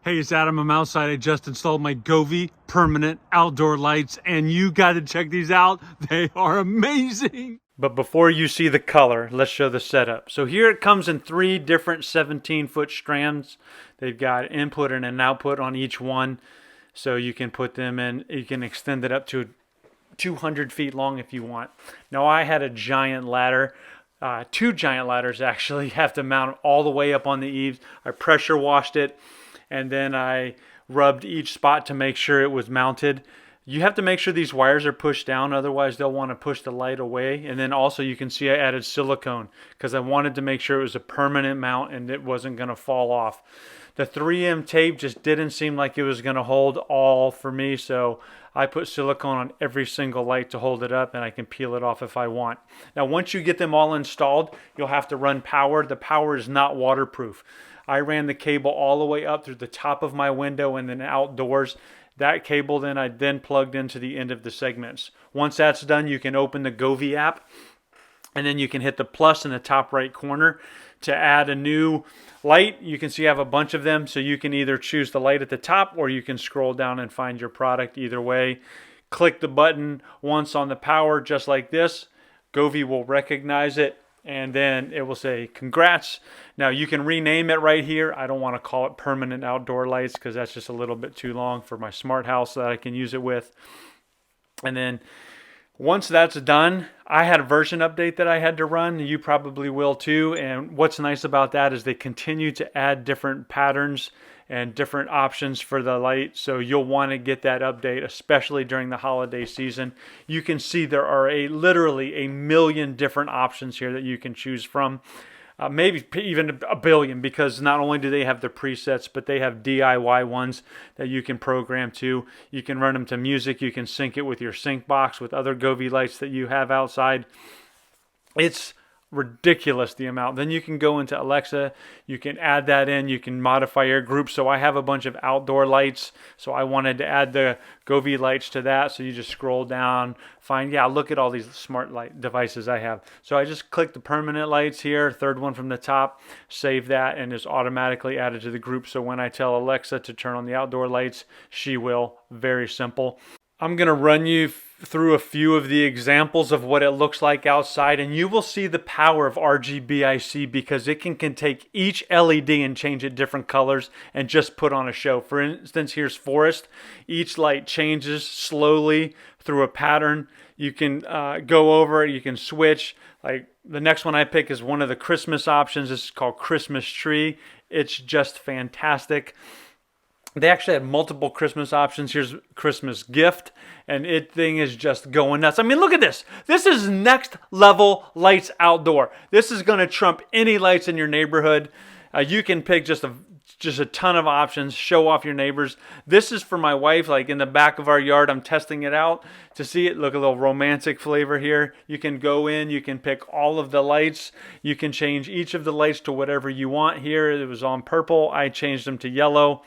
Hey, it's Adam. I'm outside. I just installed my Govee permanent outdoor lights, and you got to check these out. They are amazing. But before you see the color, let's show the setup. So here it comes in 3 different 17-foot strands. They've got input and an output on each one. So you can put them in, you can extend it up to 200 feet long if you want. Now I had a giant ladder. 2 giant ladders actually have to mount all the way up on the eaves. I pressure washed it, and then I rubbed each spot to make sure it was mounted. You have to make sure these wires are pushed down, otherwise they'll want to push the light away. And then also you can see I added silicone because I wanted to make sure it was a permanent mount and it wasn't going to fall off. The 3M tape just didn't seem like it was going to hold all for me, so I put silicone on every single light to hold it up, and I can peel it off if I want. Now once you get them all installed, you'll have to run power. The power is not waterproof. I ran the cable all the way up through the top of my window and then outdoors. That cable then I plugged into the end of the segments. Once that's done, you can open the Govee app, and then you can hit the plus in the top right corner to add a new light. You can see I have a bunch of them, so you can either choose the light at the top or you can scroll down and find your product. Either way, click the button once on the power, just like this. Govee will recognize it, and then it will say congrats. Now you can rename it right here. I don't want to call it permanent outdoor lights because that's just a little bit too long for my smart house that I can use it with. And then once that's done, I had a version update that I had to run. You probably will too. And what's nice about that is they continue to add different patterns and different options for the light. So you'll want to get that update, especially during the holiday season. You can see there are literally a million different options here that you can choose from. Maybe even a billion, because not only do they have the presets, but they have DIY ones that you can program to. You can run them to music. You can sync it with your sync box with other Govee lights that you have outside. It's ridiculous the amount. Then you can go into Alexa, you can add that in, you can modify your group. So I have a bunch of outdoor lights, so I wanted to add the Govee lights to that. So you just scroll down, find, yeah, look at all these smart light devices I have. So I just click the permanent lights here, third one from the top, save that, and it's automatically added to the group. So when I tell Alexa to turn on the outdoor lights, she will. Very simple. I'm going to run you through a few of the examples of what it looks like outside, and you will see the power of RGBIC because it can take each LED and change it different colors and just put on a show. For instance, here's forest. Each light changes slowly through a pattern. You can go over it, you can switch. Like the next one I pick is one of the Christmas options. This is called Christmas Tree. It's just fantastic. They actually had multiple Christmas options. Here's Christmas Gift, and thing is just going nuts. I mean, look at this. This is next level lights outdoor. This is going to trump any lights in your neighborhood. You can pick just a ton of options, show off your neighbors. This is for my wife, like in the back of our yard. I'm testing it out to see it. Look, a little romantic flavor here. You can go in, you can pick all of the lights. You can change each of the lights to whatever you want here. It was on purple. I changed them to yellow.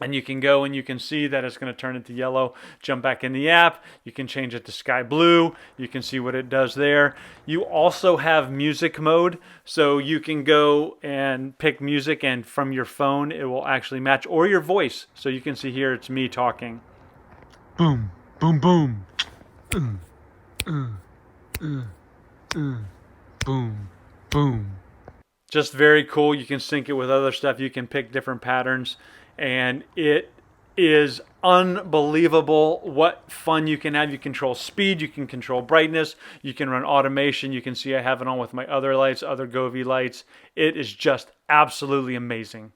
And you can go and you can see that it's going to turn into yellow. Jump back in the app. You can change it to sky blue. You can see what it does there. You also have music mode. So you can go and pick music, and from your phone, it will actually match, or your voice. So you can see here, it's me talking. Boom, boom, boom. Boom, boom. Just very cool. You can sync it with other stuff. You can pick different patterns. And it is unbelievable what fun you can have. You control speed, you can control brightness, you can run automation. You can see I have it on with my other lights, other Govee lights. It is just absolutely amazing.